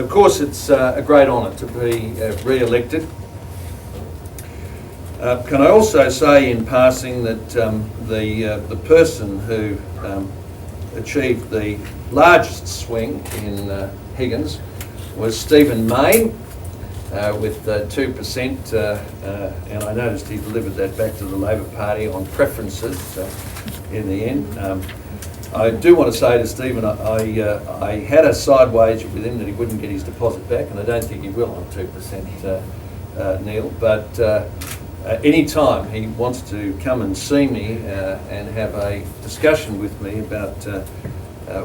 Of course, it's a great honour to be re-elected. Can I also say in passing that the person who achieved the largest swing in Higgins was Stephen Mayne with 2%, and I noticed he delivered that back to the Labor Party on preferences in the end. I do want to say to Stephen, I had a side wager with him that he wouldn't get his deposit back, and I don't think he will on 2%, Neil, but any time he wants to come and see me and have a discussion with me about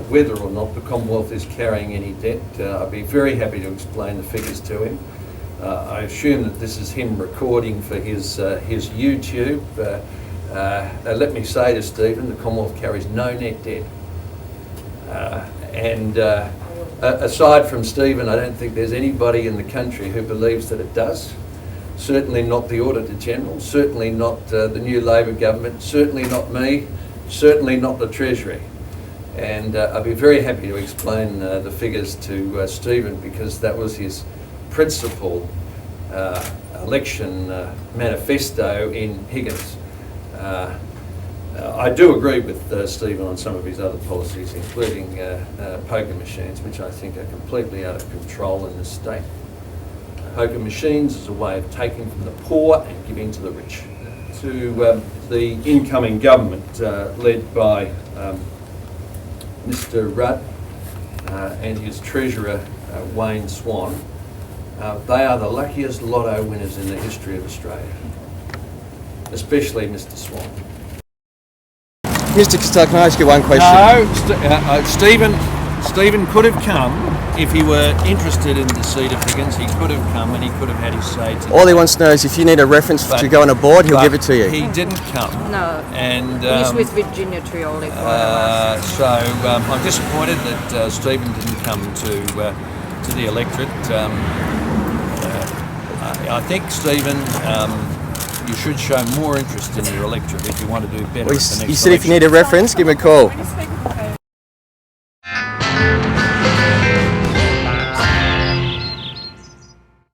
whether or not the Commonwealth is carrying any debt, I'd be very happy to explain the figures to him. I assume that this is him recording for his YouTube. Let me say to Stephen, the Commonwealth carries no net debt. Aside from Stephen, I don't think there's anybody in the country who believes that it does. Certainly not the Auditor General, certainly not the new Labor government, certainly not me, certainly not the Treasury. And I'd be very happy to explain the figures to Stephen, because that was his principal election manifesto in Higgins. I do agree with Stephen on some of his other policies, including poker machines, which I think are completely out of control in this state. Poker machines is a way of taking from the poor and giving to the rich. To the incoming government led by Mr Rudd and his Treasurer Wayne Swan, they are the luckiest lotto winners in the history of Australia, especially Mr Swan. Mr Costello, can I ask you one question? No, Stephen could have come if he were interested in the seat of Higgins. He could have come and he could have had his say today. All he wants to know is if you need a reference to go on a board, he'll give it to you. He didn't come. No. And he's with Virginia Trioli. So I'm disappointed that Stephen didn't come to the electorate. I think, Stephen, you should show more interest in your electorate if you want to do better. Well, you said if you need a reference, give me a call.